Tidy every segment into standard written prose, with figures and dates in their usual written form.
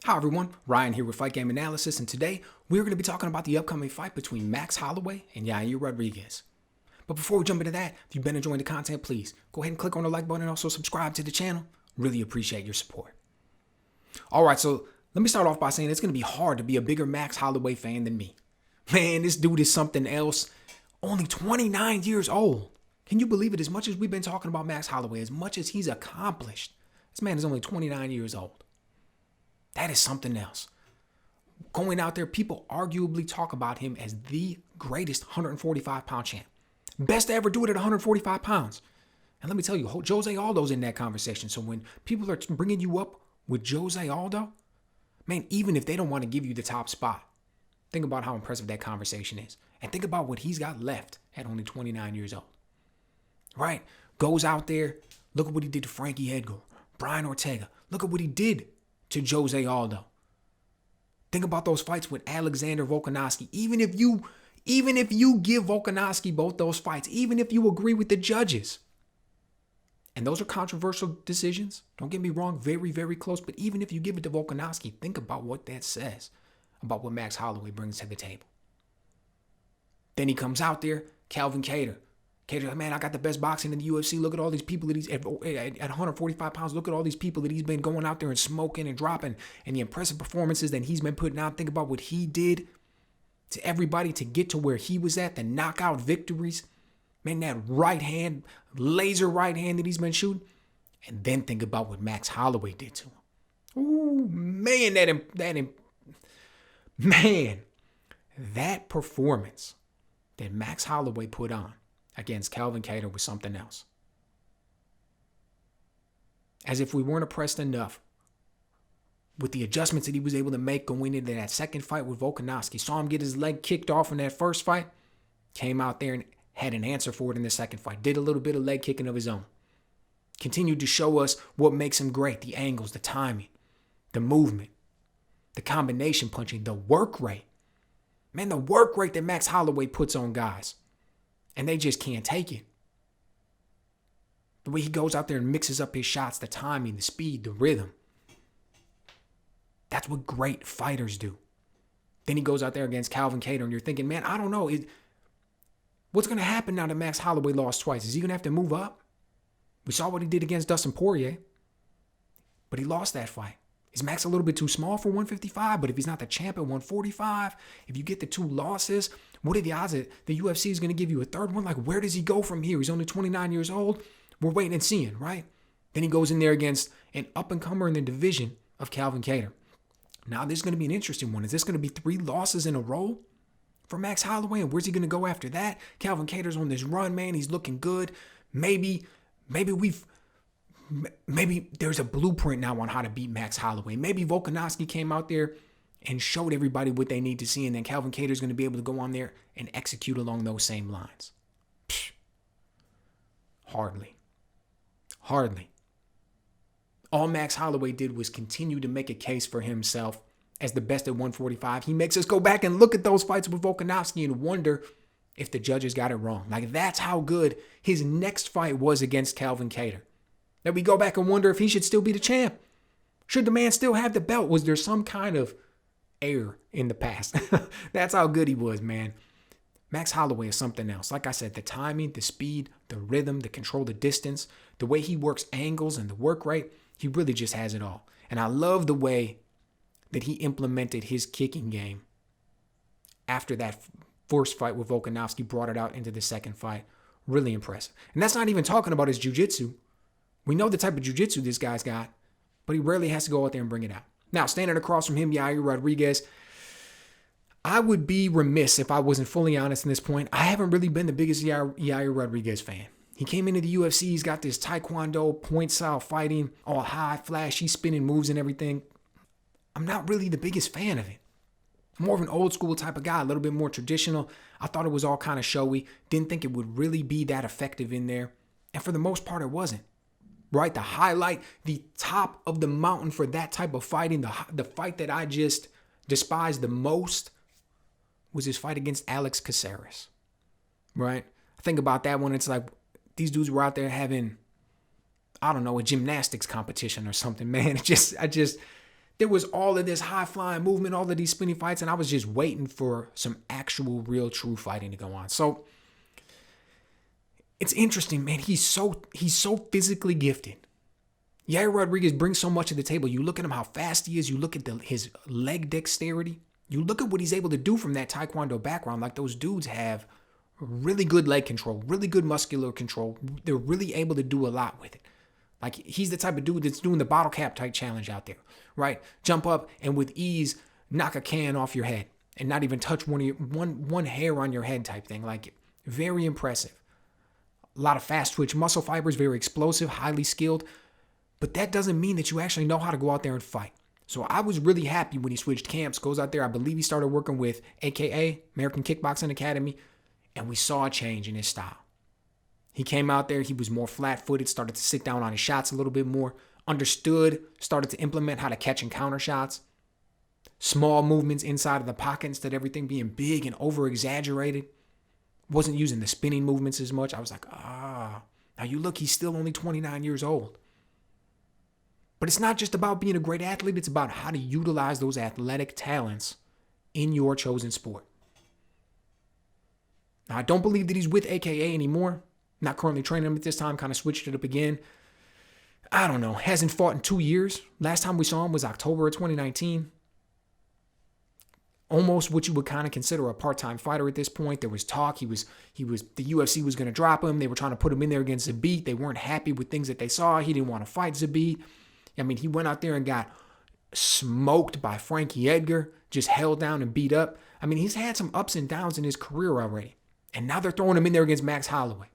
Hi everyone, Ryan here with Fight Game Analysis, and today we're going to be talking about the upcoming fight between Max Holloway and Yair Rodriguez. But before we jump into that, if you've been enjoying the content, please go ahead and click on the like button and also subscribe to the channel. Really appreciate your support. Alright, so let me start off by saying it's going to be hard to be a bigger Max Holloway fan than me. Man, this dude is something else. Only 29 years old. Can you believe it? As much as we've been talking about Max Holloway, as much as he's accomplished, this man is only 29 years old. That is something else. Going out there, people arguably talk about him as the greatest 145-pound champ. Best to ever do it at 145 pounds. And let me tell you, Jose Aldo's in that conversation. So when people are bringing you up with Jose Aldo, man, even if they don't want to give you the top spot, think about how impressive that conversation is. And think about what he's got left at only 29 years old. Right? Goes out there, look at what he did to Frankie Edgar, Brian Ortega. Look at what he did to Jose Aldo. Think about those fights with Alexander Volkanovski. Even if you give Volkanovski both those fights, even if you agree with the judges, and those are controversial decisions, don't get me wrong, very, very close, but even if you give it to Volkanovski, think about what that says about what Max Holloway brings to the table. Then he comes out there, Calvin Kattar. Kattar's like, man, I got the best boxing in the UFC. Look at all these people that he's at 145 pounds. Look at all these people that he's been going out there and smoking and dropping, and the impressive performances that he's been putting out. Think about what he did to everybody to get to where he was at, the knockout victories. Man, that right hand, laser right hand that he's been shooting. And then think about what Max Holloway did to him. Ooh, man, that performance that Max Holloway put on against Calvin Kattar was something else. As if we weren't impressed enough with the adjustments that he was able to make going into that second fight with Volkanovski. Saw him get his leg kicked off in that first fight. Came out there and had an answer for it in the second fight. Did a little bit of leg kicking of his own. Continued to show us what makes him great. The angles, the timing, the movement, the combination punching, the work rate. Man, the work rate that Max Holloway puts on guys. And they just can't take it. The way he goes out there and mixes up his shots, the timing, the speed, the rhythm. That's what great fighters do. Then he goes out there against Calvin Kattar, and you're thinking, man, I don't know. What's going to happen now that Max Holloway lost twice? Is he going to have to move up? We saw what he did against Dustin Poirier. But he lost that fight. Is Max a little bit too small for 155? But if he's not the champ at 145, if you get the two losses, what are the odds that the UFC is going to give you a third one? Like, where does he go from here? He's only 29 years old. We're waiting and seeing, right? Then he goes in there against an up-and-comer in the division of Calvin Kattar. Now, this is going to be an interesting one. Is this going to be 3 losses in a row for Max Holloway? And where's he going to go after that? Calvin Kattar's on this run, man. He's looking good. Maybe there's a blueprint now on how to beat Max Holloway. Maybe Volkanovski came out there and showed everybody what they need to see, and then Calvin Kattar's going to be able to go on there and execute along those same lines. Psh, hardly. All Max Holloway did was continue to make a case for himself as the best at 145. He makes us go back and look at those fights with Volkanovski and wonder if the judges got it wrong. Like, that's how good his next fight was against Calvin Kattar. That we go back and wonder if he should still be the champ. Should the man still have the belt? Was there some kind of error in the past? That's how good he was, man. Max Holloway is something else. Like I said, the timing, the speed, the rhythm, the control, the distance, the way he works angles and the work rate, he really just has it all. And I love the way that he implemented his kicking game after that first fight with Volkanovski, brought it out into the second fight. Really impressive. And that's not even talking about his jiu-jitsu. We know the type of jiu-jitsu this guy's got, but he rarely has to go out there and bring it out. Now, standing across from him, Yair Rodriguez, I would be remiss if I wasn't fully honest in this point. I haven't really been the biggest Yair Rodriguez fan. He came into the UFC, he's got this taekwondo, point-style fighting, all high, flashy, spinning moves and everything. I'm not really the biggest fan of it. More of an old school type of guy, a little bit more traditional. I thought it was all kind of showy. Didn't think it would really be that effective in there. And for the most part, it wasn't. Right? The highlight, the top of the mountain for that type of fighting, the fight that I just despised the most was his fight against Alex Caceres. Right? I think about that one. It's like these dudes were out there having, I don't know, a gymnastics competition or something, man. There was all of this high-flying movement, all of these spinning fights, and I was just waiting for some actual, real, true fighting to go on. So it's interesting, man. He's so physically gifted. Yair Rodriguez brings so much to the table. You look at him, how fast he is. You look at his leg dexterity. You look at what he's able to do from that Taekwondo background. Like, those dudes have really good leg control, really good muscular control. They're really able to do a lot with it. Like, he's the type of dude that's doing the bottle cap type challenge out there, right? Jump up and with ease knock a can off your head and not even touch one hair on your head type thing. Like, very impressive. A lot of fast twitch muscle fibers, very explosive, highly skilled. But that doesn't mean that you actually know how to go out there and fight. So I was really happy when he switched camps, goes out there. I believe he started working with AKA, American Kickboxing Academy, and we saw a change in his style. He came out there, he was more flat-footed, started to sit down on his shots a little bit more, understood, started to implement how to catch and counter shots. Small movements inside of the pocket instead of everything being big and over-exaggerated. Wasn't using the spinning movements as much. I was like, now you look, he's still only 29 years old. But it's not just about being a great athlete. It's about how to utilize those athletic talents in your chosen sport. Now, I don't believe that he's with AKA anymore. Not currently training him at this time. Kind of switched it up again. I don't know. Hasn't fought in 2 years. Last time we saw him was October of 2019. Almost what you would kind of consider a part-time fighter at this point. There was talk. The UFC was going to drop him. They were trying to put him in there against Zabit. They weren't happy with things that they saw. He didn't want to fight Zabit. I mean, he went out there and got smoked by Frankie Edgar, just held down and beat up. I mean, he's had some ups and downs in his career already. And now they're throwing him in there against Max Holloway.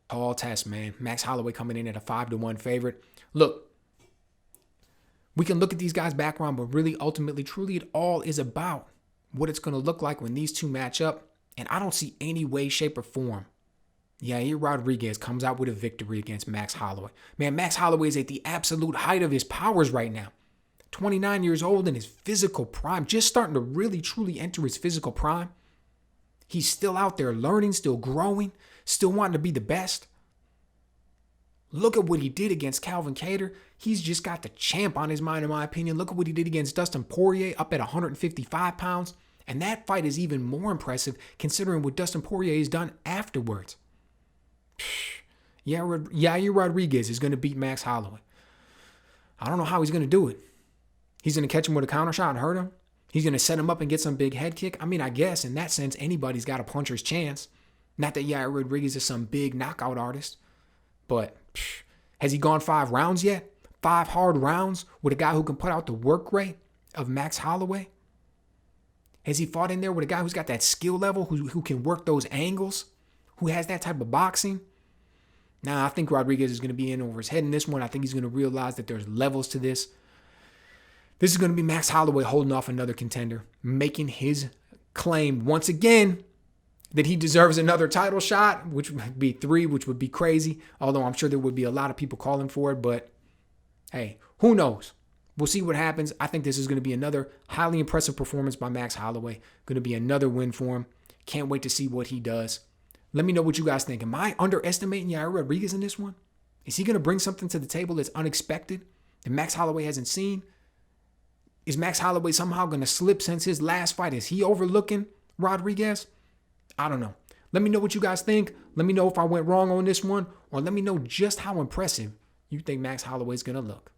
Tall test, man. Max Holloway coming in at a 5-1 favorite. Look, we can look at these guys' background, but really, ultimately, truly, it all is about what it's going to look like when these two match up. And I don't see any way, shape, or form Yair Rodriguez comes out with a victory against Max Holloway. Man, Max Holloway is at the absolute height of his powers right now. 29 years old in his physical prime, just starting to really, truly enter his physical prime. He's still out there learning, still growing, still wanting to be the best. Look at what he did against Calvin Kattar. He's just got the champ on his mind, in my opinion. Look at what he did against Dustin Poirier up at 155 pounds. And that fight is even more impressive considering what Dustin Poirier has done afterwards. Yair Rodriguez is going to beat Max Holloway. I don't know how he's going to do it. He's going to catch him with a counter shot and hurt him. He's going to set him up and get some big head kick. I mean, I guess in that sense, anybody's got a puncher's chance. Not that Yair Rodriguez is some big knockout artist. But has he gone 5 rounds yet? 5 hard rounds with a guy who can put out the work rate of Max Holloway? Has he fought in there with a guy who's got that skill level, who can work those angles, who has that type of boxing? Now, I think Rodriguez is going to be in over his head in this one. I think he's going to realize that there's levels to this. This is going to be Max Holloway holding off another contender, making his claim once again that he deserves another title shot, which would be 3, which would be crazy. Although I'm sure there would be a lot of people calling for it. But hey, who knows? We'll see what happens. I think this is going to be another highly impressive performance by Max Holloway. Going to be another win for him. Can't wait to see what he does. Let me know what you guys think. Am I underestimating Yair Rodriguez in this one? Is he going to bring something to the table that's unexpected that Max Holloway hasn't seen? Is Max Holloway somehow going to slip since his last fight? Is he overlooking Rodriguez? I don't know. Let me know what you guys think. Let me know if I went wrong on this one, or let me know just how impressive you think Max Holloway is going to look.